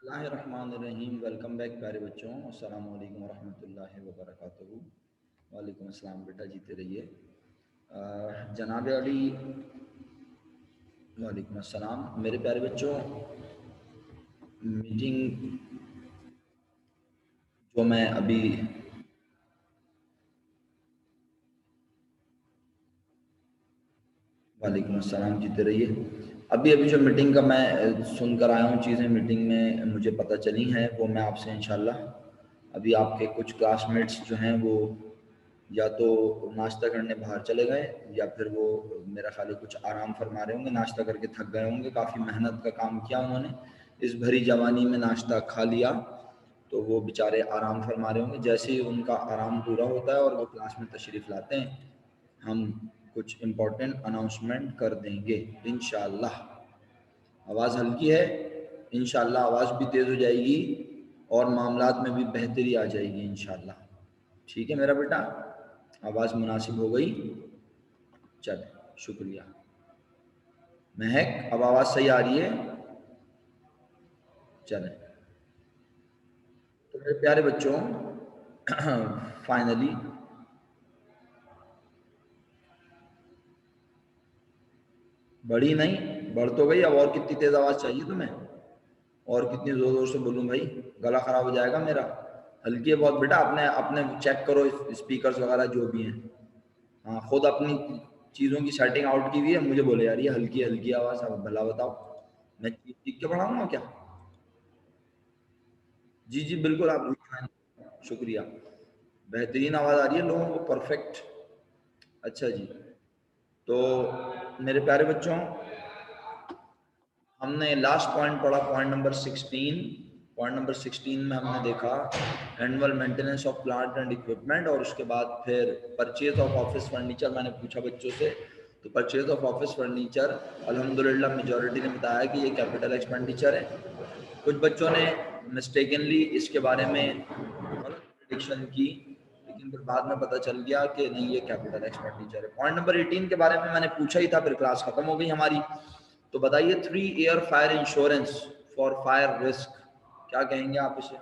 बिस्मिल्लाहिर्रहमानिर्रहीम। Welcome back प्यारे बच्चों। अस्सलाम वालेकुम वरहमतुल्लाहि वबरकातुहू। वालेकुम अस्सलाम बेटा, जीते रहिए। जनाब अली, वालेकुम अस्सलाम। मेरे प्यारे बच्चों, मीटिंग जो मैं अभी वालेकुम अस्सलाम, जीते रहिए। अभी अभी जो मीटिंग का मैं सुनकर आया हूँ, चीज़ें मीटिंग में मुझे पता चली हैं, वो मैं आपसे इंशाल्लाह, अभी आपके कुछ क्लासमेट्स जो हैं वो या तो नाश्ता करने बाहर चले गए या फिर वो मेरा ख्याल है कुछ आराम फरमा रहे होंगे, नाश्ता करके थक गए होंगे। काफ़ी मेहनत का काम किया उन्होंने, इस भरी जवानी में नाश्ता खा लिया, तो वो बेचारे आराम फरमा रहे होंगे। जैसे ही उनका आराम पूरा होता है और वो क्लास में तशरीफ़ लाते हैं, हम कुछ इम्पोर्टेंट अनाउंसमेंट कर देंगे इंशाअल्लाह। आवाज़ हल्की है, इंशाअल्लाह आवाज़ भी तेज़ हो जाएगी और मामलात में भी बेहतरी आ जाएगी इंशाअल्लाह। ठीक है मेरा बेटा, आवाज़ मुनासिब हो गई? चले, शुक्रिया। महक, अब आवाज़ सही आ रही है? चलें। तो मेरे प्यारे बच्चों, फाइनली बढ़ी नहीं, बढ़ तो गई। अब और कितनी तेज़ आवाज़ चाहिए तुम्हें? और कितनी ज़ोर ज़ोर से बोलूँ भाई? गला ख़राब हो जाएगा मेरा। हल्की है बहुत बेटा, अपने अपने चेक करो स्पीकर्स वगैरह जो भी हैं। हाँ, खुद अपनी चीज़ों की सेटिंग आउट की हुई है, मुझे बोले यार ये हल्की हल्की आवाज़। अब भला बताओ, मैं चीख चीख के पढ़ाऊँगा क्या? जी जी बिल्कुल, आप शुक्रिया। बेहतरीन आवाज़ आ रही है लोगों को, परफेक्ट। अच्छा जी। तो मेरे प्यारे बच्चों, हमने लास्ट पॉइंट पढ़ा, पॉइंट नंबर 16। पॉइंट नंबर 16 में हमने देखा annual maintenance of plant and equipment, और उसके बाद फिर परचेज ऑफ ऑफिस फर्नीचर। मैंने पूछा बच्चों से, तो परचेज ऑफ ऑफिस फर्नीचर अल्हम्दुलिल्लाह मेजॉरिटी ने बताया कि ये कैपिटल एक्सपेंडिचर है। कुछ बच्चों ने मिस्टेकनली इसके बारे में गलत प्रिडिक्शन की, लेकिन फिर बाद में पता चल गया कि नहीं, ये कैपिटल एक्सपेंडिचर है। पॉइंट नंबर 18 के बारे में मैंने पूछा ही था, फिर क्लास खत्म हो गई हमारी। तो बताइए, 3 year fire insurance for fire risk, क्या कहेंगे आप इसे?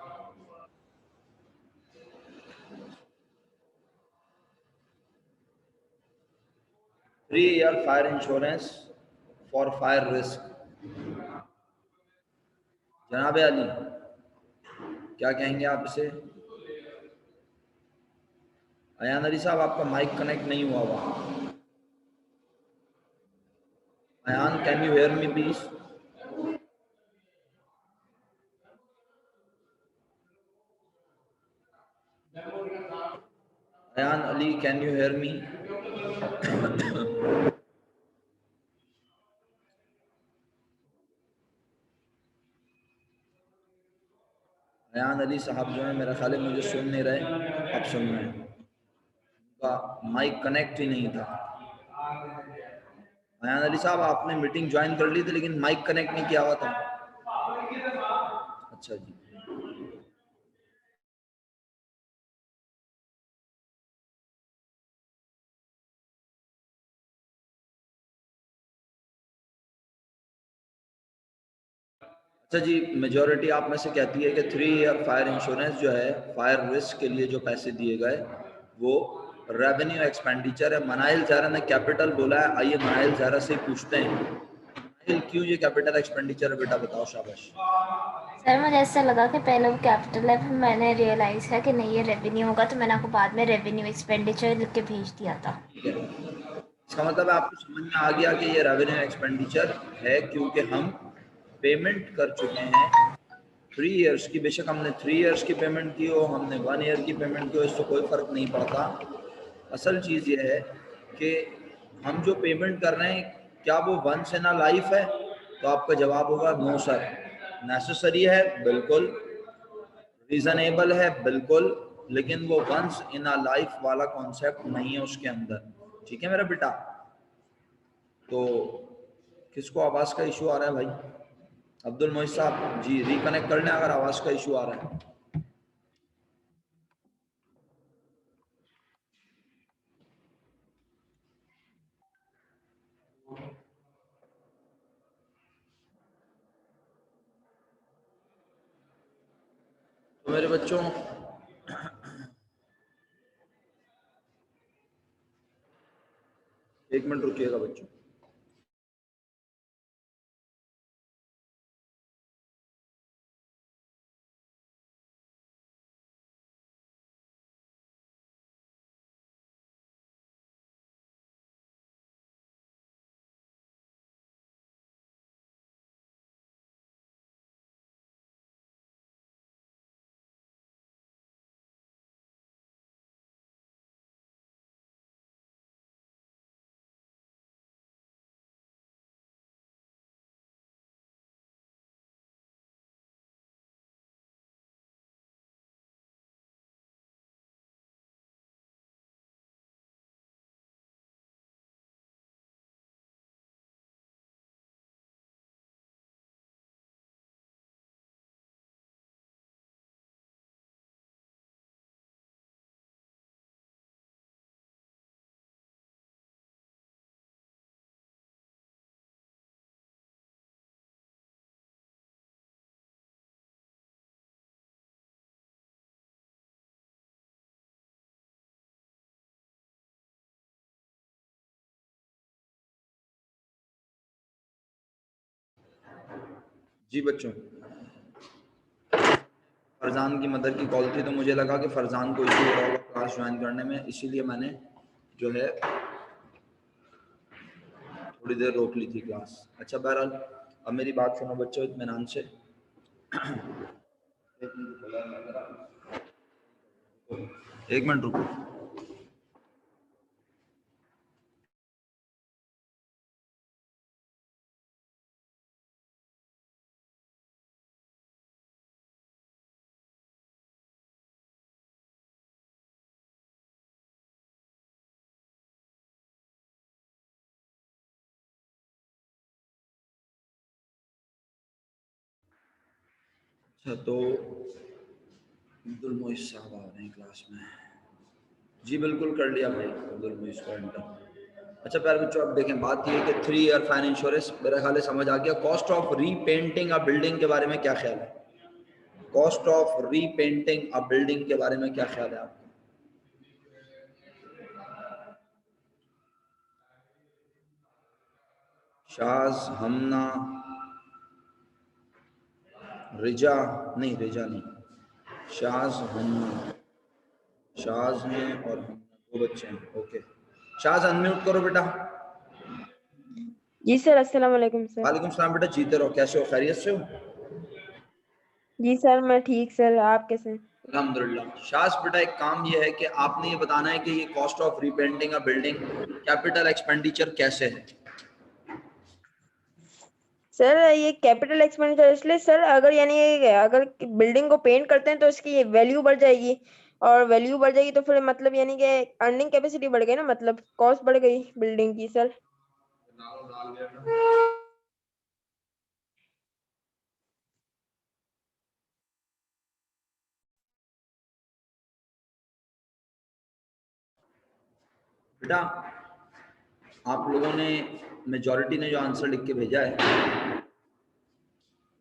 3 year fire insurance for fire risk, जनाब अली क्या कहेंगे आप इसे? अयान अली साहब, आपका माइक कनेक्ट नहीं हुआ हुआ। Ayaan, can you hear me please? Ayaan Ali, can you hear me? Ayaan Ali साहब जो है मेरा ख्याल है मुझे सुन नहीं रहे, अब सुन रहे हैं। उनका माइक कनेक्ट ही नहीं था। अयान अली साहब, आपने मीटिंग ज्वाइन कर ली थी लेकिन माइक कनेक्ट नहीं किया हुआ था। अच्छा जी। अच्छा जी, मेजॉरिटी आप में से कहती है कि 3 ईयर फायर इंश्योरेंस जो है, फायर रिस्क के लिए जो पैसे दिए गए वो रेवेन्यू एक्सपेंडिचर है। मनाइल जहरा ने कैपिटल बोला है, आइए मनाइल जहरा से पूछते हैं, मनाइल क्यों ये कैपिटल एक्सपेंडिचर है? बेटा बताओ, शाबाश। सर मुझे ऐसा लगा कि पहले वो कैपिटल है, फिर मैंने रियलाइज़ किया कि नहीं ये रेवेन्यू होगा, तो मैंने आपको बाद में रेवेन्यू एक्सपेंडिचर लिख के भेज दिया था। ठीक है, इसका मतलब है आपको समझ में आ गया कि ये रेवेन्यू एक्सपेंडिचर है, क्योंकि हम पेमेंट कर चुके हैं 3 ईयर्स की। बेशक हमने 3 ईयर्स की पेमेंट की हो, हमने 1 ईयर की पेमेंट की हो, इससे कोई फ़र्क नहीं पड़ता। असल चीज़ ये है कि हम जो पेमेंट कर रहे हैं, क्या वो वंस इन अ लाइफ है? तो आपका जवाब होगा नो सर। नेसेसरी है बिल्कुल, रीज़नेबल है बिल्कुल, लेकिन वो वंस इन अ लाइफ वाला कॉन्सेप्ट नहीं है उसके अंदर। ठीक है मेरा बेटा? तो किसको आवाज़ का इशू आ रहा है भाई? अब्दुल मोहित साहब जी, रिकनेक्ट कर लें अगर आवाज़ का इशू आ रहा है। तो मेरे बच्चों, एक मिनट रुकिएगा बच्चों। जी बच्चों, फरजान की मदर की कॉल थी तो मुझे लगा कि फरजान को इशू हो रहा होगा क्लास ज्वाइन करने में, इसीलिए मैंने जो है थोड़ी देर रोक ली थी क्लास। अच्छा बहरहाल, अब मेरी बात सुनो बच्चों इत्मीनान से। एक मिनट रुको। अच्छा तो अब्दुल मोइस साहब आ रहे हैं क्लास में। जी बिल्कुल कर लिया भाई अब्दुल मोइस को एंटर। अच्छा प्यारे बच्चों, अब देखें बात ये है कि 3 ईयर फाइन इंश्योरेंस मेरा ख्याल है समझ आ गया। Cost of repainting a building के बारे में क्या ख्याल है? Cost of repainting a building के बारे में क्या ख्याल है आपका? शाज, हमना, रिजा, नहीं रिजा नहीं, शाज, हमना, शाज हैं और हमना, दो बच्चे हैं। ओके शाज अनम्यूट करो बेटा। जी सर, अस्सलाम वालेकुम सर। वालेकुम सलाम बेटा, जीते रहो। कैसे हो, खैरियत से हो? जी सर मैं ठीक सर, आप कैसे हैं? अल्हम्दुलिल्लाह। शाज बेटा एक काम ये है कि आपने ये बताना है कि ये cost of repainting a building capital expenditure कैसे है? सर ये कैपिटल एक्सपेंडिचर इसलिए सर, अगर यानी अगर बिल्डिंग को पेंट करते हैं तो इसकी वैल्यू बढ़ जाएगी, और वैल्यू बढ़ जाएगी तो फिर मतलब यानी कि अर्निंग कैपेसिटी बढ़ गई ना, मतलब कॉस्ट बढ़ गई बिल्डिंग की सर। बेटा आप लोगों ने, मेजॉरिटी ने जो आंसर लिख के भेजा है,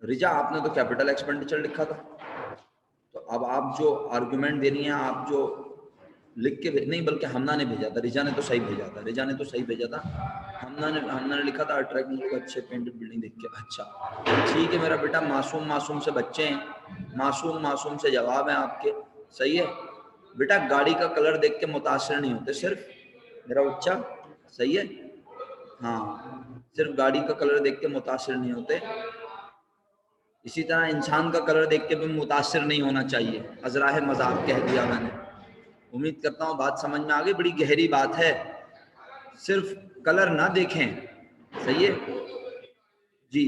रिजा आपने तो कैपिटल एक्सपेंडिचर लिखा था। तो अब आप जो आर्गुमेंट दे रही हैं, आप जो लिख के नहीं बल्कि हमना ने भेजा था, रिजा ने तो सही भेजा था, रिजा ने तो सही भेजा था। हमना ने लिखा था अट्रैक्टिंग लोग अच्छे पेंटेड बिल्डिंग देख के। अच्छा ठीक है मेरा बेटा, मासूम मासूम से बच्चे हैं, मासूम मासूम से जवाब हैं आपके, सही है बेटा। गाड़ी का कलर देख के मुतासर नहीं होते सिर्फ मेरा बच्चा, सही है। हाँ सिर्फ गाड़ी का कलर देख के मुतासर नहीं होते, इसी तरह इंसान का कलर देख के भी मुतासर नहीं होना चाहिए। अजराह मजाक कह दिया मैंने। उम्मीद करता हूँ बात समझ में आ गई, बड़ी गहरी बात है। सिर्फ कलर ना देखें, सही है जी,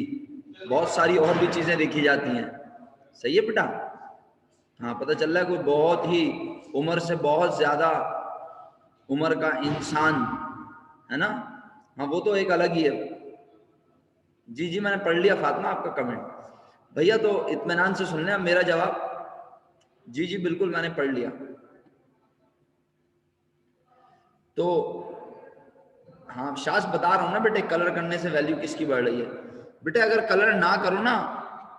बहुत सारी और भी चीजें देखी जाती हैं, सही है बेटा। हाँ पता चल रहा है कोई बहुत ही उम्र से बहुत ज्यादा उम्र का इंसान है ना, हाँ वो तो एक अलग ही है। जी जी मैंने पढ़ लिया फातिमा आपका कमेंट भैया, तो इत्मीनान से सुन लें मेरा जवाब। जी जी बिल्कुल मैंने पढ़ लिया। तो हाँ शास बता रहा हूँ ना बेटे, कलर करने से वैल्यू किसकी बढ़ रही है। बेटे अगर कलर ना करो ना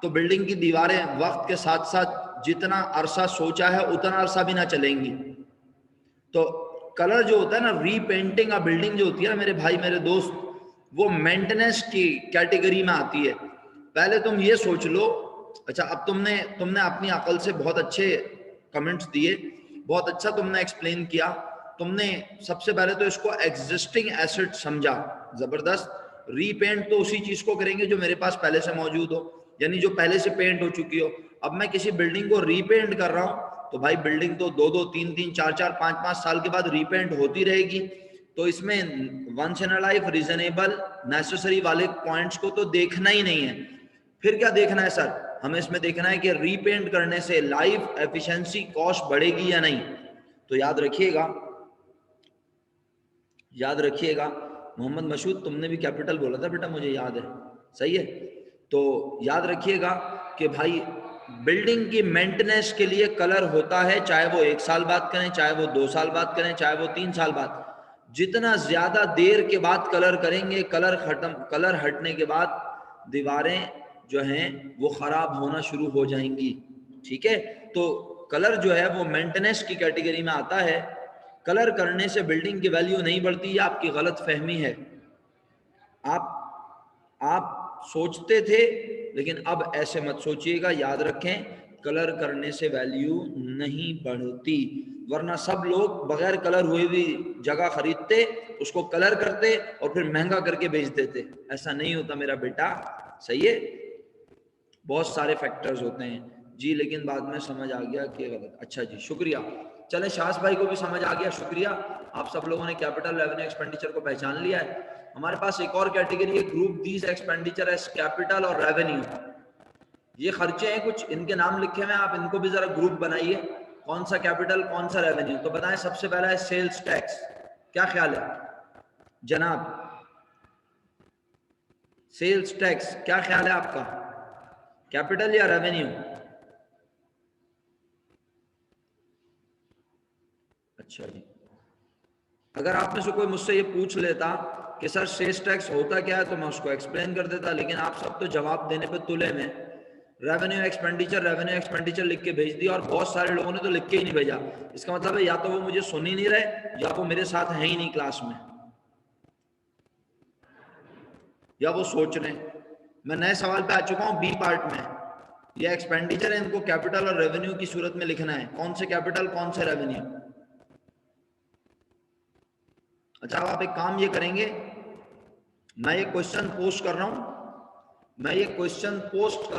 तो बिल्डिंग की दीवारें वक्त के साथ साथ जितना अरसा सोचा है उतना अरसा भी ना चलेंगी। तो कलर जो होता है ना, रीपेंटिंग अ बिल्डिंग जो होती है ना मेरे भाई मेरे दोस्त, वो मेंटेनेंस की कैटेगरी में आती है। पहले तुम ये सोच लो, अच्छा अब तुमने अपनी अकल से बहुत अच्छे कमेंट्स दिए, बहुत अच्छा तुमने एक्सप्लेन किया, तुमने सबसे पहले तो इसको एग्जिस्टिंग एसेट समझा, जबरदस्त। रीपेंट तो उसी चीज को करेंगे जो मेरे पास पहले से मौजूद हो, यानी जो पहले से पेंट हो चुकी हो। अब मैं किसी बिल्डिंग को रीपेंट कर रहा हूं तो भाई बिल्डिंग तो 2-2, 3-3, 4-4, 5-5 साल के बाद रीपेंट होती रहेगी। तो इसमें once in a life reasonable necessary वाले पॉइंट्स को तो देखना ही नहीं है। फिर क्या देखना है सर? हमें इसमें देखना है कि रीपेंट करने से लाइफ एफिशिएंसी कॉस्ट बढ़ेगी या नहीं। तो याद रखिएगा मोहम्मद मशहूद, तुमने भी कैपिटल बोला था बेटा, मुझे याद है, सही है। तो याद रखिएगा कि भाई बिल्डिंग की मेंटेनेंस के लिए कलर होता है, चाहे वो 1 साल बाद करें, चाहे वो 2 साल बाद करें, चाहे वो 3 साल बाद। जितना ज्यादा देर के बाद कलर करेंगे, कलर हटने के बाद दीवारें जो हैं वो खराब होना शुरू हो जाएंगी, ठीक है। तो कलर जो है वो मेंटेनेंस की कैटेगरी में आता है। कलर करने से बिल्डिंग की वैल्यू नहीं बढ़ती, ये आपकी गलत फहमी है। आप सोचते थे, लेकिन अब ऐसे मत सोचिएगा। याद रखें, कलर करने से वैल्यू नहीं बढ़ती, वरना सब लोग बगैर कलर हुए भी जगह खरीदते, उसको कलर करते और फिर महंगा करके बेच देते। ऐसा नहीं होता मेरा बेटा, सही है। बहुत सारे फैक्टर्स होते हैं जी, लेकिन बाद में समझ आ गया कि गलत। अच्छा जी, शुक्रिया। चले, शास भाई को भी समझ आ गया, शुक्रिया। आप सब लोगों ने कैपिटल रेवेन्यू एक्सपेंडिचर को पहचान लिया है। हमारे पास एक और कैटेगरी है, group these expenditure as capital और रेवेन्यू। ये खर्चे हैं कुछ, इनके नाम लिखे हुए हैं, आप इनको भी जरा ग्रुप बनाइए, कौन सा कैपिटल कौन सा रेवेन्यू। तो बताएं, सबसे पहला है सेल्स टैक्स। क्या ख्याल है जनाब? सेल्स टैक्स क्या ख्याल है आपका, कैपिटल या रेवेन्यू? अच्छा जी, अगर आप में से कोई मुझसे ये पूछ लेता कि सर सेल्स टैक्स होता क्या है, तो मैं उसको एक्सप्लेन कर देता, लेकिन आप सब तो जवाब देने पे तुले में रेवेन्यू एक्सपेंडिचर लिख के भेज दिया, और बहुत सारे लोगों ने तो लिख के ही नहीं भेजा। इसका मतलब है या तो वो मुझे सुन ही नहीं रहे, या वो मेरे साथ है ही नहीं क्लास में, या वो सोच रहे हैं। मैं नए सवाल पे आ चुका हूं, बी पार्ट में। ये एक्सपेंडिचर है, इनको कैपिटल और रेवेन्यू की सूरत में लिखना है, कौन से कैपिटल कौन से रेवेन्यू। अच्छा, आप एक काम ये करेंगे, मैं ये क्वेश्चन पोस्ट कर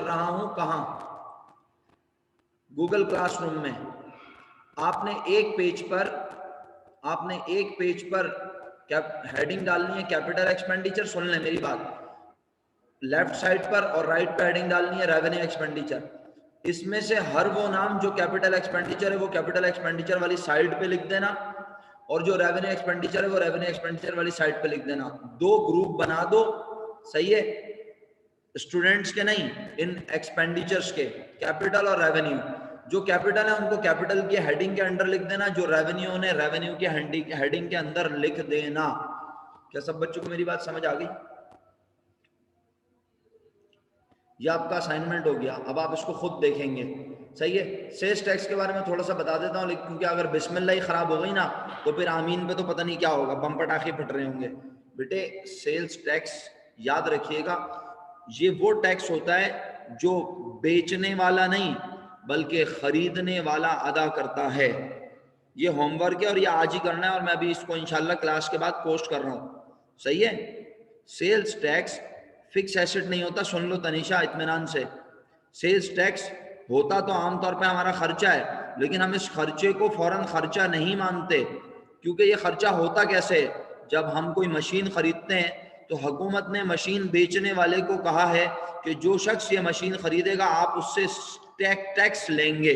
रहा हूं, कहां? गूगल क्लासरूम में। आपने एक पेज पर क्या हेडिंग डालनी है, कैपिटल एक्सपेंडिचर। सुन लें मेरी बात, लेफ्ट साइड पर और राइट पे हेडिंग डालनी है रेवेन्यू एक्सपेंडिचर। इसमें से हर वो नाम जो कैपिटल एक्सपेंडिचर है वो कैपिटल एक्सपेंडिचर वाली साइड पे लिख देना, और जो रेवेन्यू एक्सपेंडिचर है वो रेवेन्यू एक्सपेंडिचर वाली साइड पे लिख देना। 2 ग्रुप बना दो, सही है, स्टूडेंट्स के नहीं, इन एक्सपेंडिचर्स के, कैपिटल और रेवेन्यू। जो कैपिटल है उनको कैपिटल की हेडिंग के अंडर लिख देना, जो रेवेन्यू ने रेवेन्यू के हेडिंग के अंदर लिख देना। क्या सब बच्चों को मेरी बात समझ आ गई? यह आपका असाइनमेंट हो गया, अब आप इसको खुद देखेंगे, सही है। सेल्स टैक्स के बारे में थोड़ा सा बता देता हूँ, क्योंकि अगर बिस्मिल्लाह ही खराब हो गई ना तो फिर आमीन पे तो पता नहीं क्या होगा, बम पटाखे फट रहे होंगे। बेटे, सेल्स टैक्स याद रखिएगा, ये वो टैक्स होता है जो बेचने वाला नहीं बल्कि खरीदने वाला अदा करता है। ये होमवर्क है और ये आज ही करना है, और मैं अभी इसको इंशाल्लाह क्लास के बाद पोस्ट कर रहा हूँ, सही है। सेल्स टैक्स फिक्स एसेट नहीं होता, सुन लो तनीषा इत्मीनान से। सेल्स टैक्स होता तो आमतौर पे हमारा खर्चा है, लेकिन हम इस खर्चे को फौरन खर्चा नहीं मानते, क्योंकि ये खर्चा होता कैसे है। जब हम कोई मशीन खरीदते हैं तो हुकूमत ने मशीन बेचने वाले को कहा है कि जो शख्स ये मशीन खरीदेगा आप उससे टैक्स लेंगे।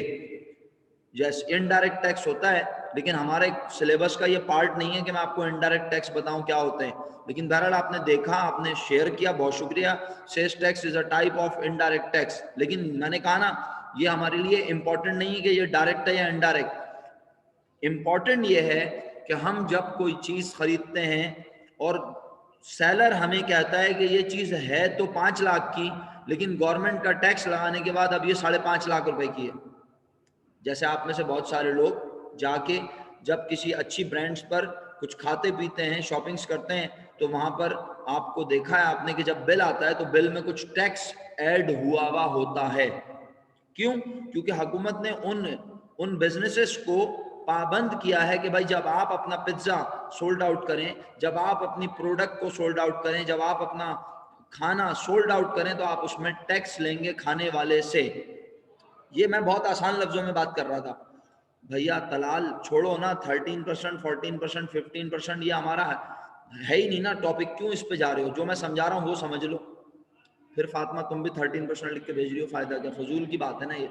जैसे इनडायरेक्ट टैक्स होता है, लेकिन हमारे सिलेबस का ये पार्ट नहीं है कि मैं आपको इनडायरेक्ट टैक्स बताऊं क्या होते हैं, लेकिन बहरहाल आपने देखा, आपने शेयर किया, बहुत शुक्रिया। Sales tax is a type of indirect tax, लेकिन मैंने कहा ना ये हमारे लिए इंपॉर्टेंट नहीं है कि ये डायरेक्ट है या इनडायरेक्ट। इंपॉर्टेंट ये है कि हम जब कोई चीज खरीदते हैं और सेलर हमें कहता है कि ये चीज है तो 5 लाख की, लेकिन गवर्नमेंट का टैक्स लगाने के बाद अब ये 5.5 लाख रुपए की है, जैसे आप में से बहुत सारे लोग जाके जब किसी अच्छी ब्रांड्स पर कुछ खाते पीते हैं, शॉपिंग्स करते हैं, तो वहां पर आपको देखा है आपने कि जब बिल आता है तो बिल में कुछ टैक्स ऐड हुआ हुआ होता है। क्यों? क्योंकि हुकूमत ने उन बिजनेसेस को पाबंद किया है कि भाई जब आप अपना पिज्जा सोल्ड आउट करें, जब आप अपनी प्रोडक्ट को सोल्ड आउट करें, जब आप अपना खाना सोल्ड आउट करें, तो आप उसमें टैक्स लेंगे खाने वाले से। ये मैं बहुत आसान लफ्जों में बात कर रहा था। भैया तलाल छोड़ो ना, 13%, 14%, 15%, ये हमारा है ही नहीं ना टॉपिक, क्यों इस पे जा रहे हो? जो मैं समझा रहा हूँ वो समझ लो। फिर फातिमा तुम भी 13% लिख के भेज रही हो, फायदा क्या? फजूल की बात है ना ये।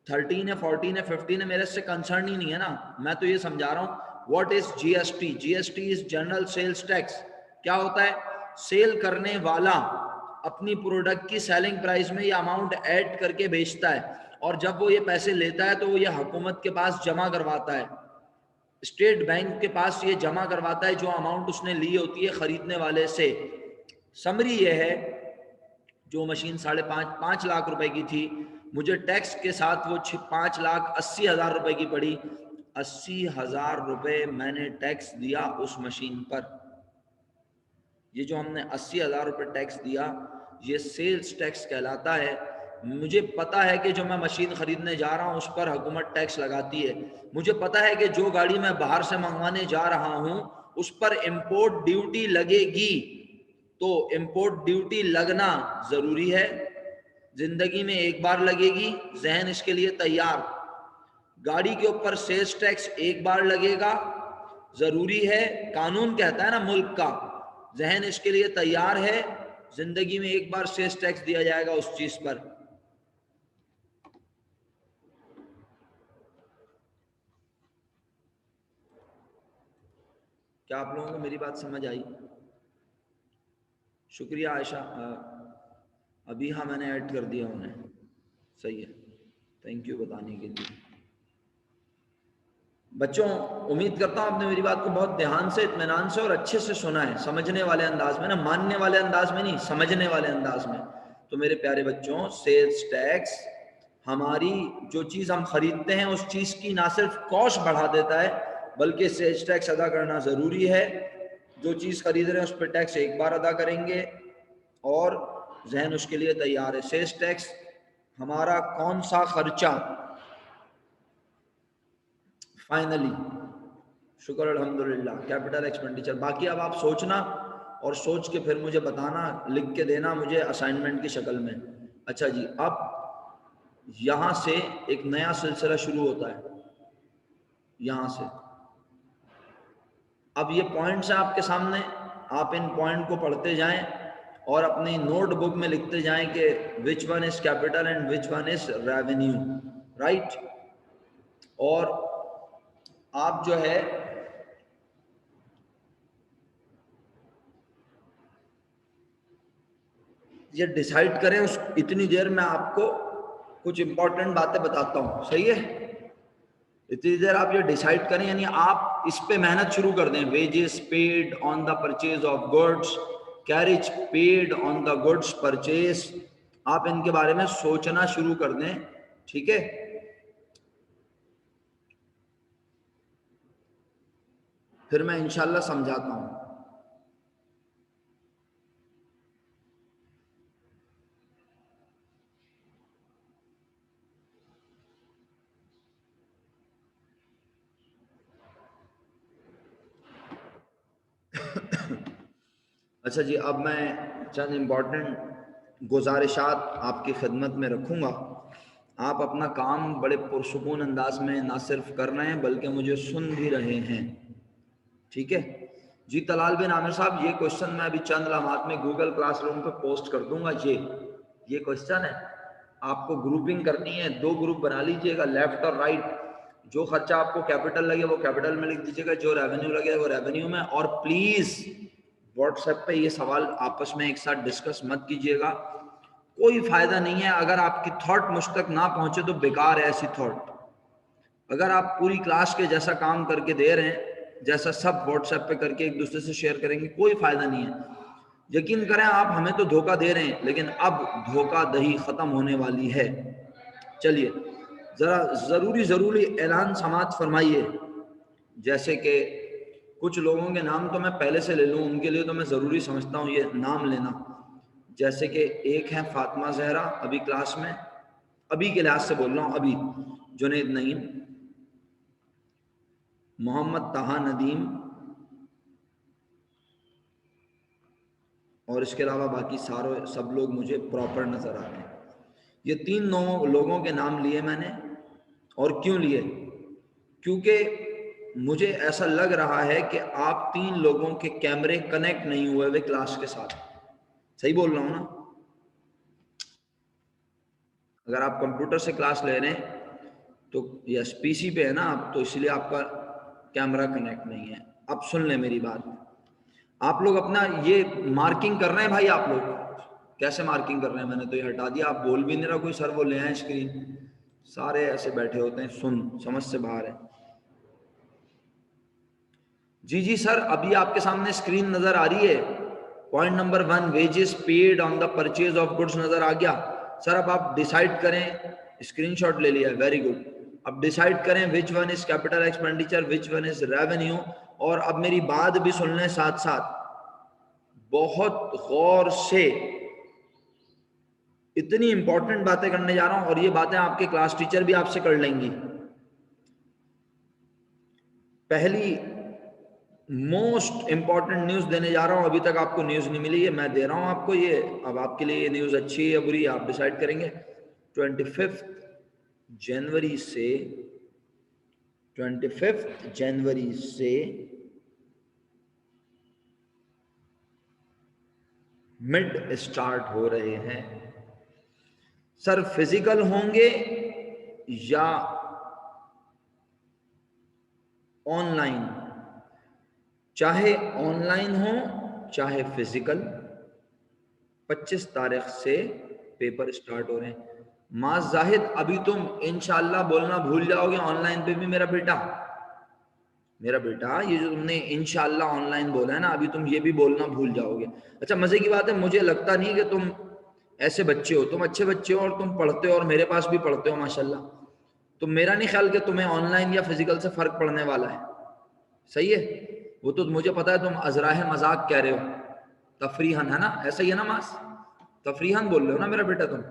13 है, 14 है, 15 है, मेरे से कंसर्न ही नहीं है ना। मैं तो ये समझा रहा हूँ what is GST. GST is general sales tax. क्या होता है? सेल करने वाला अपनी प्रोडक्ट की सेलिंग प्राइस में ये अमाउंट ऐड करके बेचता है, और जब वो ये पैसे लेता है तो वो ये हुकूमत के पास जमा करवाता है, स्टेट बैंक के पास ये जमा करवाता है जो अमाउंट उसने ली होती है खरीदने वाले से। समरी ये है, जो मशीन 5.5 लाख रुपए की थी, मुझे टैक्स के साथ वो 5,80,000 रुपए की पड़ी। 80,000 रुपए मैंने टैक्स दिया उस मशीन पर। ये जो हमने 80,000 रुपए टैक्स दिया, ये सेल्स टैक्स कहलाता है। मुझे पता है कि जो मैं मशीन खरीदने जा रहा हूँ उस पर हुकूमत टैक्स लगाती है। मुझे पता है कि जो गाड़ी मैं बाहर से मंगवाने जा रहा हूँ उस पर इंपोर्ट ड्यूटी लगेगी। तो इंपोर्ट ड्यूटी लगना जरूरी है, जिंदगी में एक बार लगेगी, जहन इसके लिए तैयार। गाड़ी के ऊपर सेल्स टैक्स एक बार लगेगा, जरूरी है, कानून कहता है ना मुल्क का। जहन इसके लिए तैयार है, जिंदगी में एक बार सेल्स टैक्स दिया जाएगा उस चीज पर। क्या आप लोगों को मेरी बात समझ आई? शुक्रिया आयशा। अभी हाँ मैंने ऐड कर दिया उन्हें, सही है, थैंक यू बताने के लिए। बच्चों उम्मीद करता हूँ आपने मेरी बात को बहुत ध्यान से, इत्मीनान से और अच्छे से सुना है, समझने वाले अंदाज में ना, मानने वाले अंदाज में नहीं, समझने वाले अंदाज में। तो मेरे प्यारे बच्चों, सेल्स टैक्स हमारी जो चीज़ हम खरीदते हैं उस चीज़ की ना सिर्फ कॉस्ट बढ़ा देता है, बल्कि सेल्स टैक्स अदा करना ज़रूरी है। जो चीज़ खरीद रहे हैं उस पर टैक्स एक बार अदा करेंगे और जहन उसके लिए तैयार है। सेल्स टैक्स हमारा कौन सा खर्चा, फाइनली शुक्र अल्हम्दुलिल्लाह, कैपिटल एक्सपेंडिचर। बाकी अब आप सोचना और सोच के फिर मुझे बताना, लिख के देना मुझे असाइनमेंट की शक्ल में। अच्छा जी, अब यहां से एक नया सिलसिला शुरू होता है। यहां से अब ये पॉइंट्स हैं आपके सामने, आप इन पॉइंट को पढ़ते जाएं और अपनी नोटबुक में लिखते जाएं कि which one is capital and which one is revenue, right. और आप जो है ये डिसाइड करें। उस इतनी देर में आपको कुछ इंपॉर्टेंट बातें बताता हूं, सही है? इतनी देर आप ये डिसाइड करें, यानी आप इस पे मेहनत शुरू कर दें। Wages paid on the purchase of goods, carriage paid on the goods purchase, आप इनके बारे में सोचना शुरू कर दें, ठीक है? फिर मैं इंशाल्लाह समझाता हूं। अच्छा जी, अब मैं चंद इम्पॉर्टेंट गुजारिशात आपकी खिदमत में रखूँगा। आप अपना काम बड़े पुरसुकून अंदाज में ना सिर्फ कर रहे हैं बल्कि मुझे सुन भी रहे हैं, ठीक है जी? तलाल बिन आमिर साहब, ये क्वेश्चन मैं अभी चंद लम्हात में गूगल क्लासरूम पे पोस्ट कर दूंगा। ये क्वेश्चन है, आपको ग्रुपिंग करनी है, 2 ग्रुप बना लीजिएगा, लेफ्ट और राइट। जो खर्चा आपको कैपिटल लगे वो कैपिटल में लिख दीजिएगा, जो रेवेन्यू लगे वो रेवेन्यू में। और प्लीज व्हाट्सएप पे ये सवाल आपस में एक साथ डिस्कस मत कीजिएगा, कोई फायदा नहीं है। अगर आपकी थॉट मुझ तक ना पहुंचे तो बेकार है ऐसी थॉट। अगर आप पूरी क्लास के जैसा काम करके दे रहे हैं, जैसा सब व्हाट्सएप पे करके एक दूसरे से शेयर करेंगे, कोई फायदा नहीं है। यकीन करें, आप हमें तो धोखा दे रहे हैं, लेकिन अब धोखा दही खत्म होने वाली है। चलिए, जरा जरूरी ऐलान समात फरमाइए। जैसे कि कुछ लोगों के नाम तो मैं पहले से ले लूं, उनके लिए तो मैं जरूरी समझता हूं ये नाम लेना। जैसे कि एक है फातिमा जहरा, अभी क्लास में, अभी के लिहाज से बोल रहा हूं, अभी जुनैद नईम, मोहम्मद ताहा नदीम, और इसके अलावा बाकी सारे सब लोग मुझे प्रॉपर नजर आते हैं। ये 3 लोगों के नाम लिए मैंने। और क्यों लिए? क्योंकि मुझे ऐसा लग रहा है कि आप 3 लोगों के कैमरे कनेक्ट नहीं हुए हुए क्लास के साथ। सही बोल रहा हूं ना? अगर आप कंप्यूटर से क्लास ले रहे हैं तो यस पीसी पे है ना आप, तो इसलिए आपका कैमरा कनेक्ट नहीं है। अब सुन ले मेरी बात। आप लोग अपना ये मार्किंग कर रहे हैं भाई, आप लोग कैसे मार्किंग कर रहे हैं? मैंने तो ये हटा दिया, आप बोल भी नहीं रहा कोई सर वो ले आए स्क्रीन, सारे ऐसे बैठे होते हैं, सुन समझ से बाहर है। जी जी सर, अभी आपके सामने स्क्रीन नजर आ रही है। Point number 1 wages paid on the purchase of goods नजर आ गया। सर अब आप डिसाइड करें, स्क्रीनशॉट ले लिया, वेरी गुड। अब डिसाइड करें which one is capital expenditure, which one is revenue. और अब मेरी बात भी सुन लें साथ साथ, बहुत गौर से। इतनी इंपॉर्टेंट बातें करने जा रहा हूं और ये बातें आपके क्लास टीचर भी आपसे कर लेंगी। पहली मोस्ट इंपॉर्टेंट न्यूज देने जा रहा हूं, अभी तक आपको न्यूज नहीं मिली है, मैं दे रहा हूं आपको ये। अब आपके लिए ये न्यूज अच्छी है या बुरी आप डिसाइड करेंगे। 25 जनवरी से 25 जनवरी से मिड स्टार्ट हो रहे हैं। सर फिजिकल होंगे या ऑनलाइन? चाहे ऑनलाइन हो चाहे फिजिकल, 25 तारीख से पेपर स्टार्ट हो रहे हैं। माज जाहिद, अभी तुम इंशाल्लाह बोलना भूल जाओगे ऑनलाइन पे भी। मेरा बेटा ये जो तुमने इंशाल्लाह ऑनलाइन बोला है ना, अभी तुम ये भी बोलना भूल जाओगे। अच्छा मजे की बात है, मुझे लगता नहीं कि तुम ऐसे बच्चे हो, तुम अच्छे बच्चे हो और तुम पढ़ते हो और मेरे पास भी पढ़ते हो माशाल्लाह। तो मेरा नहीं ख्याल कि तुम्हें ऑनलाइन या फिजिकल से फर्क पड़ने वाला है। सही है, वो तो मुझे पता है, तुम अजराह मजाक कह रहे हो, तफरीहन, है ना? ऐसा ही है ना मास, तफरीहन बोल रहे हो ना मेरा बेटा तुम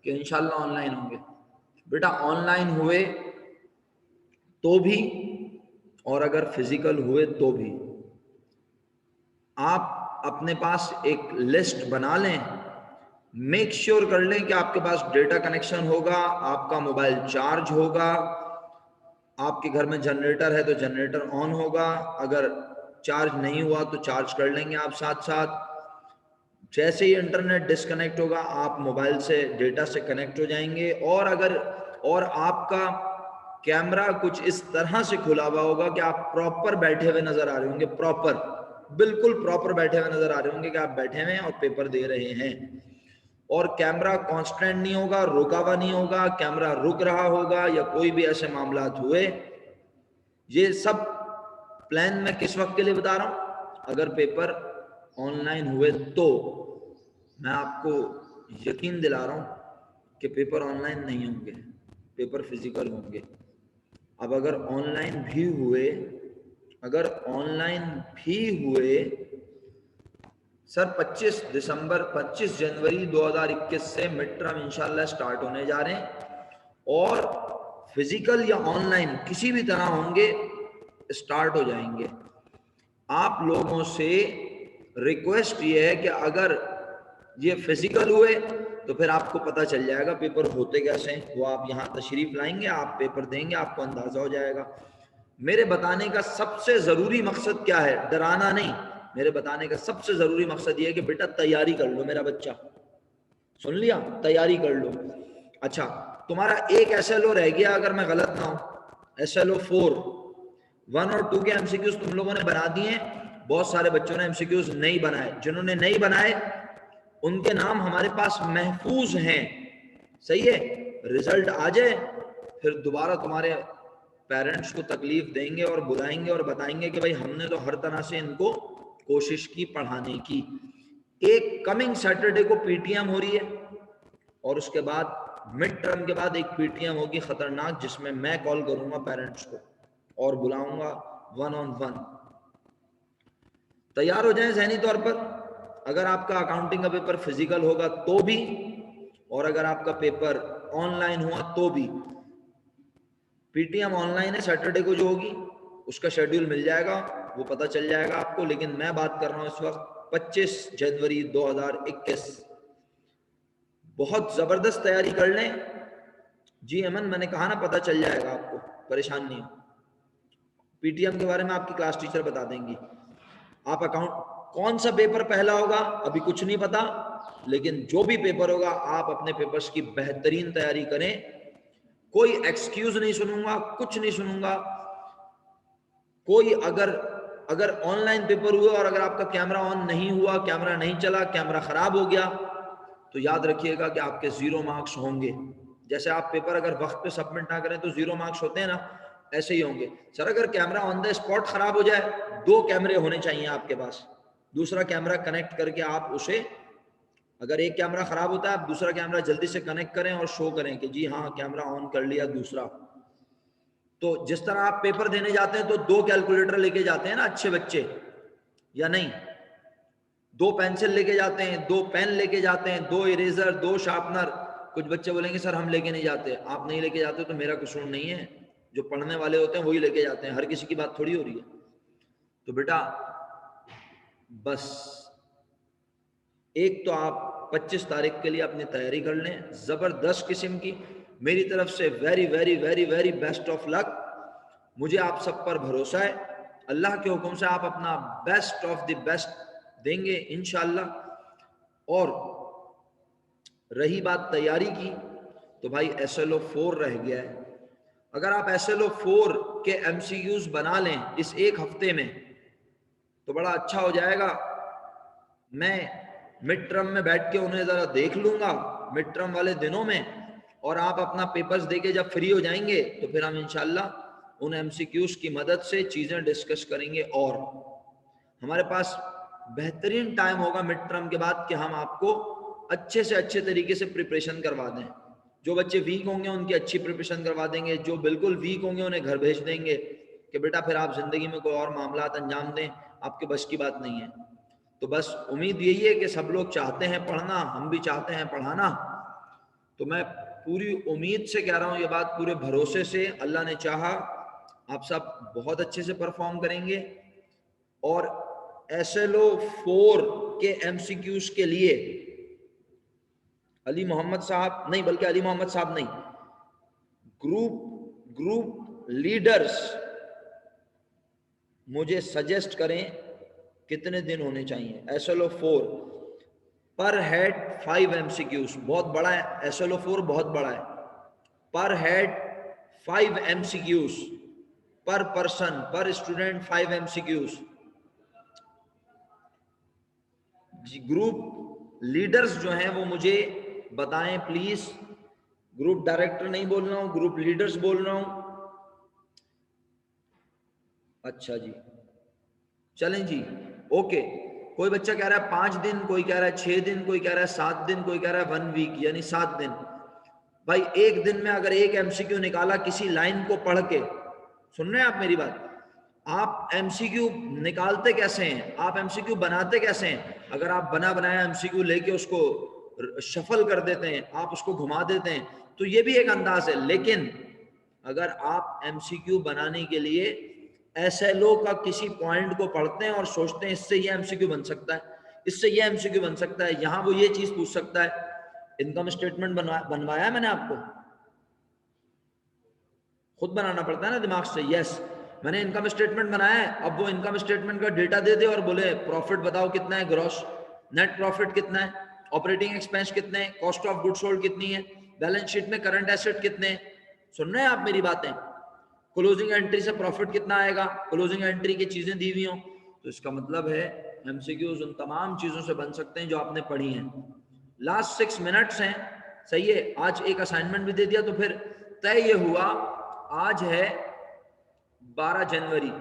कि इंशाल्लाह ऑनलाइन होंगे। बेटा ऑनलाइन हुए तो भी और अगर फिजिकल हुए तो भी आप अपने पास एक लिस्ट बना लें। मेक श्योर कर लें कि आपके पास डेटा कनेक्शन होगा, आपका मोबाइल चार्ज होगा, आपके घर में जनरेटर है तो जनरेटर ऑन होगा, अगर चार्ज नहीं हुआ तो चार्ज कर लेंगे आप साथ साथ। जैसे ही इंटरनेट डिस्कनेक्ट होगा आप मोबाइल से डेटा से कनेक्ट हो जाएंगे। और आपका कैमरा कुछ इस तरह से खुला हुआ होगा कि आप प्रॉपर बैठे हुए नजर आ रहे होंगे, बिल्कुल प्रॉपर बैठे हुए नजर आ रहे होंगे कि आप बैठे हुए हैं और पेपर दे रहे हैं। और कैमरा कांस्टेंट नहीं होगा, रुका हुआ नहीं होगा, कैमरा रुक रहा होगा या कोई भी ऐसे मामलात हुए। ये सब प्लान मैं किस वक्त के लिए बता रहा हूं? अगर पेपर ऑनलाइन हुए तो मैं आपको यकीन दिला रहा हूं कि पेपर ऑनलाइन नहीं होंगे, पेपर फिजिकल होंगे। अब अगर ऑनलाइन भी हुए सर 25 जनवरी 2021 से मिड टर्म इंशाल्लाह स्टार्ट होने जा रहे हैं और फिजिकल या ऑनलाइन किसी भी तरह होंगे, स्टार्ट हो जाएंगे। आप लोगों से रिक्वेस्ट ये है कि अगर ये फिजिकल हुए तो फिर आपको पता चल जाएगा पेपर होते कैसे हैं, वो आप यहाँ तशरीफ लाएंगे, आप पेपर देंगे, आपको अंदाजा हो जाएगा। मेरे बताने का सबसे जरूरी मकसद क्या है? डराना नहीं। मेरे बताने का सबसे जरूरी मकसद ये है कि बेटा तैयारी कर लो, मेरा बच्चा, सुन लिया? तैयारी कर लो। अच्छा, तुम्हारा एक SLO रह गया अगर मैं गलत ना हूं, SLO 4 1 और 2 के MCQs तुम लोगों ने बना दिए। बहुत सारे बच्चों ने MCQs नहीं बनाए। जिन्होंने नहीं बनाए उनके नाम हमारे पास महफूज हैं। सही है, रिजल्ट आ जाए फिर दोबारा तुम्हारे पेरेंट्स को तकलीफ देंगे और बुलाएंगे और बताएंगे कि भाई हमने तो हर तरह से इनको कोशिश की पढ़ाने की। एक कमिंग सैटरडे को PTM हो रही है और उसके बाद मिड टर्म के बाद एक पीटीएम होगी खतरनाक, जिसमें मैं कॉल करूंगा पेरेंट्स को और बुलाऊंगा 1-on-1। तैयार हो जाएं ज़हनी तौर पर। अगर आपका अकाउंटिंग का पेपर फिजिकल होगा तो भी, और अगर आपका पेपर ऑनलाइन हुआ तो भी। पीटीएम ऑनलाइन है, सैटरडे को जो होगी उसका शेड्यूल मिल जाएगा, वो पता चल जाएगा आपको। लेकिन मैं बात कर रहा हूं इस वक्त 25 जनवरी 2021। बहुत जबरदस्त तैयारी कर लें। जी अमन, मैंने कहा ना पता चल जाएगा आपको, परेशान नहीं हो। पीटीएम के बारे में आपकी क्लास टीचर बता देंगी। आप अकाउंट कौन सा पेपर पहला होगा अभी कुछ नहीं पता, लेकिन जो भी पेपर होगा आप अपने पेपर्स की बेहतरीन तैयारी करें। कोई एक्सक्यूज नहीं सुनूंगा, कुछ नहीं सुनूंगा। कोई अगर ऑनलाइन पेपर हुआ और अगर आपका कैमरा ऑन नहीं हुआ, कैमरा नहीं चला, कैमरा खराब हो गया, तो याद रखिएगा कि आपके 0 मार्क्स होंगे। जैसे आप पेपर अगर वक्त पे सबमिट ना करें तो 0 मार्क्स होते हैं ना, ऐसे ही होंगे। सर अगर कैमरा ऑन द स्पॉट खराब हो जाए, 2 कैमरे होने चाहिए आपके पास, दूसरा कैमरा कनेक्ट करके आप उसे, अगर एक कैमरा खराब होता है आप दूसरा कैमरा जल्दी से कनेक्ट करें और शो करें कि जी हाँ कैमरा ऑन कर लिया दूसरा। तो जिस तरह आप पेपर देने जाते हैं तो 2 कैलकुलेटर लेके जाते हैं ना अच्छे बच्चे, या नहीं? 2 पेंसिल लेके जाते हैं, 2 पेन लेके जाते हैं, 2 इरेजर, 2 शार्पनर। कुछ बच्चे बोलेंगे सर हम लेके नहीं जाते। आप नहीं लेके जाते तो मेरा कसूर नहीं है, जो पढ़ने वाले होते हैं वही लेके जाते हैं, हर किसी की बात थोड़ी हो रही है। तो बेटा बस एक तो आप 25 तारीख के लिए अपनी तैयारी कर लें जबरदस्त किस्म की। मेरी तरफ से very very very very best of luck. मुझे आप सब पर भरोसा है, अल्लाह के हुक्म से आप अपना बेस्ट ऑफ द बेस्ट देंगे इंशाल्लाह। और रही बात तैयारी की, तो भाई SLO 4 रह गया है। अगर आप SLO 4 के MCQs बना लें इस एक हफ्ते में तो बड़ा अच्छा हो जाएगा। मैं मिड टर्म में बैठ के उन्हें ज़रा देख लूँगा मिड टर्म वाले दिनों में, और आप अपना पेपर्स देके जब फ्री हो जाएंगे तो फिर हम इंशाल्लाह उन MCQs की मदद से चीज़ें डिस्कस करेंगे। और हमारे पास बेहतरीन टाइम होगा मिड टर्म के बाद कि हम आपको अच्छे से अच्छे तरीके से प्रिपरेशन करवा दें। जो बच्चे वीक होंगे उनकी अच्छी प्रिपरेशन करवा देंगे, जो बिल्कुल वीक होंगे उन्हें घर भेज देंगे कि बेटा फिर आप ज़िंदगी में कोई और मामला अंजाम दें, आपके बस की बात नहीं है। तो बस उम्मीद यही है कि सब लोग चाहते हैं पढ़ना, हम भी चाहते हैं पढ़ाना। तो मैं पूरी उम्मीद से कह रहा हूँ ये बात, पूरे भरोसे से, अल्लाह ने चाहा आप सब बहुत अच्छे से परफॉर्म करेंगे। और SLO 4 के MCQs के लिए अली मोहम्मद साहब नहीं, बल्कि अली मोहम्मद साहब नहीं, ग्रुप लीडर्स मुझे सजेस्ट करें कितने दिन होने चाहिए। SLO 4 पर हेड 5 MCQs, बहुत बड़ा है SLO 4, बहुत बड़ा है। पर हेड 5 MCQs, पर पर्सन पर स्टूडेंट 5 MCQs। ग्रुप लीडर्स जो हैं वो मुझे बताएं प्लीज। ग्रुप डायरेक्टर नहीं बोल रहा हूं, ग्रुप लीडर्स बोल रहा हूं। अच्छा जी, चलें जी, ओके। कोई बच्चा कह रहा है 5 दिन, कोई कह रहा है 6 दिन, कोई कह रहा है 7 दिन, कोई कह रहा है 1 वीक, यानी 7 दिन। भाई एक दिन में अगर एक MCQ निकाला किसी लाइन को पढ़ के, सुन रहे हैं आप मेरी बात? आप MCQ निकालते कैसे हैं, आप MCQ बनाते कैसे हैं? अगर आप बना बनाया MCQ लेके उसको शफल कर देते हैं, आप उसको घुमा देते हैं, तो ये भी एक अंदाज है। लेकिन अगर आप MCQ बनाने के लिए SLO का किसी पॉइंट को पढ़ते हैं और सोचते हैं इससे ये MCQ बन सकता है, इससे ये MCQ बन सकता है, यहां वो ये चीज पूछ सकता है। इनकम स्टेटमेंट बनवाया है मैंने आपको, खुद बनाना पड़ता है ना दिमाग से। यस, मैंने इनकम स्टेटमेंट बनाया है। अब वो इनकम स्टेटमेंट का डेटा दे दे और बोले प्रॉफिट बताओ कितना है, ग्रॉस नेट प्रॉफिट कितना है, ऑपरेटिंग एक्सपेंस कितने हैं, कॉस्ट ऑफ गुड्स सोल्ड कितनी है, बैलेंस शीट में करंट एसेट कितने हैं। सुन रहे हैं आप मेरी बातें? क्लोजिंग एंट्री से प्रॉफिट कितना आएगा, क्लोजिंग एंट्री की चीजें दी हुई हों, तो इसका मतलब है MCQs उन तमाम चीजों से बन सकते हैं जो आपने पढ़ी हैं। लास्ट 6 मिनट्स हैं, सही है। आज एक असाइनमेंट भी दे दिया तो फिर तय ये हुआ, आज है 12 जनवरी,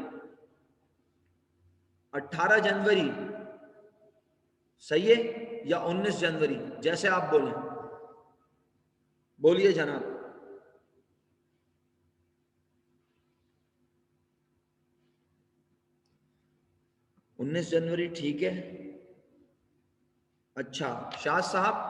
18 जनवरी सही है, या 19 जनवरी, जैसे आप बोलें। बोलिए जनाब। 19 जनवरी ठीक है। अच्छा शाह साहब,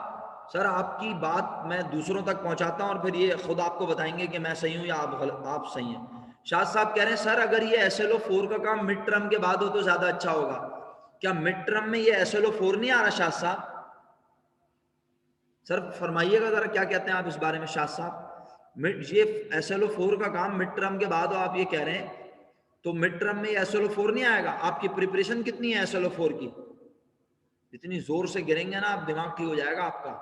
सर आपकी बात मैं दूसरों तक पहुंचाता हूं और फिर ये खुद आपको बताएंगे कि मैं सही हूं या आप सही हैं। शाह साहब कह रहे हैं सर अगर ये SLO 4 का काम मिड टर्म के बाद हो तो ज्यादा अच्छा होगा। क्या मिड टर्म में ये SLO 4 नहीं आ रहा शाह साहब? सर फरमाइएगा जरा क्या कहते हैं आप इस बारे में शाह साहब। ये SLO 4 का काम मिड टर्म के बाद हो आप ये कह रहे हैं, तो मिड टर्म में SLO 4 नहीं आएगा? आपकी प्रिपरेशन कितनी है SLO 4 की? इतनी जोर से गिरेंगे ना आप, दिमाग ठीक हो जाएगा आपका।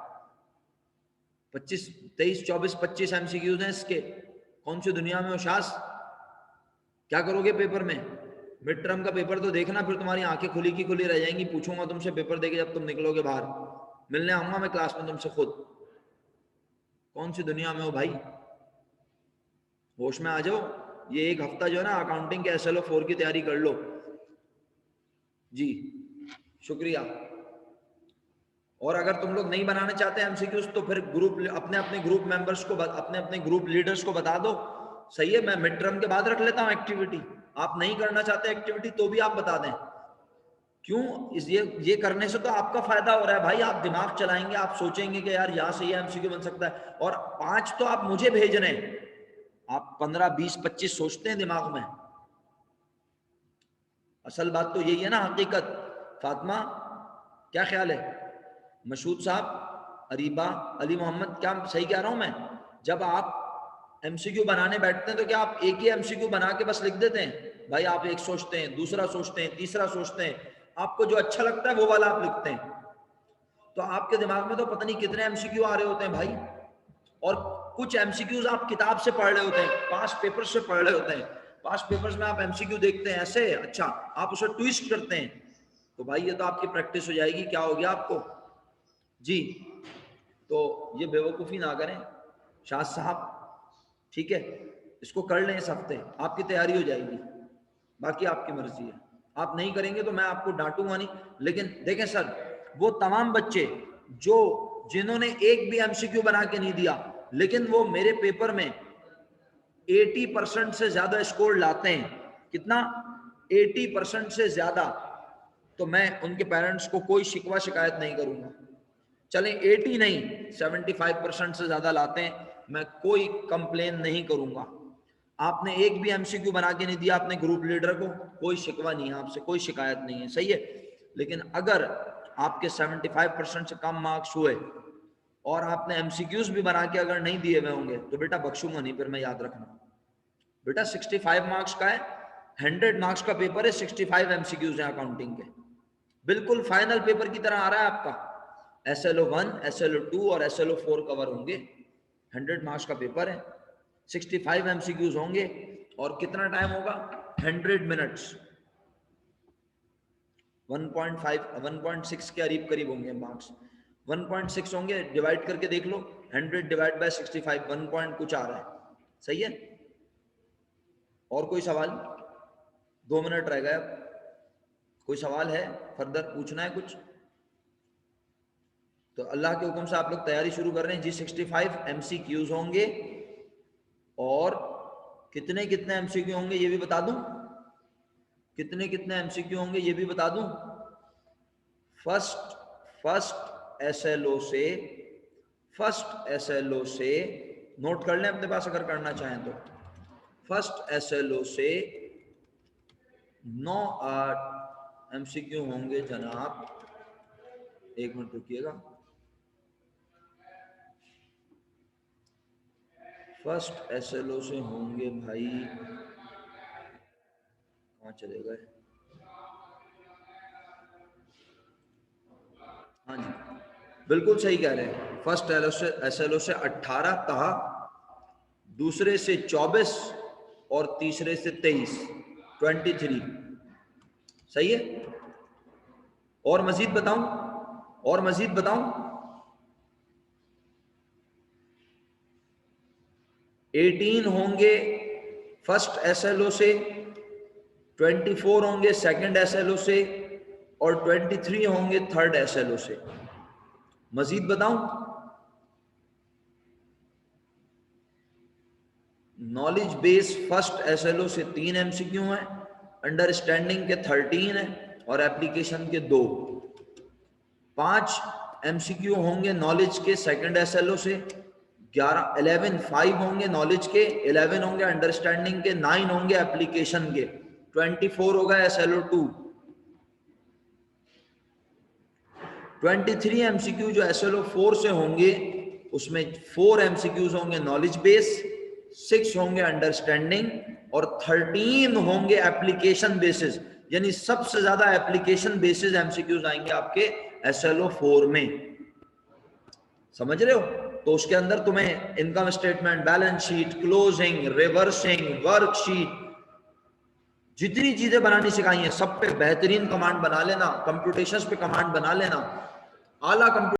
25 23 24 25 MCQs हैं इसके। कौन सी दुनिया में हो शास? क्या करोगे पेपर में? मिड टर्म का पेपर तो देखना, फिर तुम्हारी आंखें खुली की खुली रह जाएंगी। पूछूंगा तुमसे पेपर देके जब तुम निकलोगे बाहर, मिलने आऊंगा मैं क्लास में तुमसे खुद। कौन सी दुनिया में हो भाई? होश में आ जाओ। ये एक हफ्ता जो है ना अकाउंटिंग के SLO 4 की तैयारी कर लो जी। शुक्रिया। और अगर तुम लोग नहीं बनाना चाहते MCQs तो फिर ग्रुप अपने अपने ग्रुप मेंबर्स को, अपने अपने ग्रुप लीडर्स को बता दो, सही है मैं मिड टर्म के बाद रख लेता हूं एक्टिविटी। आप नहीं करना चाहते एक्टिविटी तो भी आप बता दें। क्यों? ये करने से तो आपका फायदा हो रहा है भाई। आप दिमाग चलाएंगे, आप सोचेंगे कि यार यहाँ से ये MCQ बन सकता है, और 5 तो आप मुझे भेज रहे हैं, आप 15 20 25 सोचते हैं दिमाग में। असल बात तो यही है ना, हकीकत। फातिमा क्या ख्याल है? मशहूद साहब, अरीबा, अली मोहम्मद, क्या सही कह रहा हूं मैं? जब आप MCQ बनाने बैठते हैं तो क्या आप एक ही MCQ बना के बस लिख देते हैं? भाई आप एक सोचते हैं, दूसरा सोचते हैं, तीसरा सोचते हैं, आपको जो अच्छा लगता है वो वाला आप लिखते हैं। तो आपके दिमाग में तो पता नहीं कितने MCQ आ रहे होते हैं भाई। और कुछ MCQs आप किताब से पढ़ रहे होते हैं, पास पेपर से पढ़ रहे होते हैं। पास पेपर्स में आप MCQ देखते हैं ऐसे, अच्छा आप उसे ट्विस्ट करते हैं, तो भाई ये तो आपकी प्रैक्टिस हो जाएगी। क्या हो गया आपको जी? तो ये बेवकूफ़ी ना करें शाह साहब, ठीक है? इसको कर लें इस हफ्ते, आपकी तैयारी हो जाएगी। बाकी आपकी मर्जी है, आप नहीं करेंगे तो मैं आपको डांटूंगा नहीं। लेकिन देखें सर, वो तमाम बच्चे जिन्होंने एक भी MCQ बना के नहीं दिया, लेकिन वो मेरे पेपर में 80% से ज्यादा स्कोर लाते हैं। कितना? 80% से ज्यादा। तो मैं उनके पेरेंट्स को कोई शिकवा शिकायत नहीं करूंगा। चलें 80 नहीं, 75% से ज्यादा लाते हैं, मैं कोई कंप्लेन नहीं करूंगा। आपने एक भी MCQ बना के नहीं दिया अपने ग्रुप लीडर को, कोई शिकवा नहीं है आपसे, कोई शिकायत नहीं है, सही है। लेकिन अगर आपके 75% से कम मार्क्स हुए और आपने MCQs भी बना के अगर नहीं दिए हुए होंगे तो बेटा बख्शूंगा नहीं, फिर मैं याद रखना। बेटा 65 मार्क्स का है, 100 मार्क्स का पेपर है, 65 MCQs हैं अकाउंटिंग के, बिल्कुल फाइनल पेपर की तरह आ रहा है आपका। SLO 1, SLO 2 और SLO 4 कवर होंगे। 100 मार्क्स का पेपर है, 65 MCQs होंगे, और कितना टाइम होगा? 100 मिनट्स। 1.5 1.6 के करीब होंगे मार्क्स। 1.6 होंगे, डिवाइड करके देख लो, 100 डिवाइड बाय 65, 1 पॉइंट कुछ आ रहा है, सही है। और कोई सवाल? 2 मिनट रह गए अब। कोई सवाल है फर्दर, पूछना है कुछ? तो अल्लाह के हुक्म से आप लोग तैयारी शुरू कर रहे हैं जी। 65 MCQs होंगे, और कितने कितने MCQ होंगे ये भी बता दूं? कितने कितने MCQ होंगे ये भी बता दूं? फर्स्ट SLO से नोट कर लें अपने पास अगर करना चाहें तो। फर्स्ट SLO से 9-8 MCQ होंगे जनाब। एक मिनट रुकिएगा। फर्स्ट SLO से होंगे भाई, कहाँ चले गए? हाँ जी, बिल्कुल सही कह रहे हैं। फर्स्ट SLO से 18 कहा, दूसरे से 24 और तीसरे से 23, 23, सही है। और मजीद बताऊं? 18 होंगे फर्स्ट SLO से, 24 होंगे सेकंड SLO से, और 23 होंगे थर्ड SLO से। मजीद बताऊं? नॉलेज बेस फर्स्ट एसएलओ से 3 एमसीक्यू हैं, अंडरस्टैंडिंग के 13 है और एप्लीकेशन के 2। 5 एमसीक्यू होंगे नॉलेज के सेकंड एसएलओ से, 11 5 होंगे नॉलेज के, 11 होंगे अंडरस्टैंडिंग के, 9 होंगे एप्लीकेशन के, 24 होगा एसएलओ 2। 23 एमसीक्यू जो एसएलओ 4 से होंगे उसमें 4 एमसीक्यूज होंगे नॉलेज बेस, 6 होंगे अंडरस्टैंडिंग और 13 होंगे एप्लीकेशन बेसिस, यानी सबसे ज्यादा एप्लीकेशन बेसिस एमसीक्यूज आएंगे आपके एसएलओ 4 में। समझ रहे हो? तो उसके अंदर तुम्हें income statement, balance sheet, closing, reversing, worksheet, जितनी चीजें बनानी सिखाई हैं सब पे बेहतरीन कमांड बना लेना, कंप्यूटेशंस पे कमांड बना लेना, आला कंप्यूटर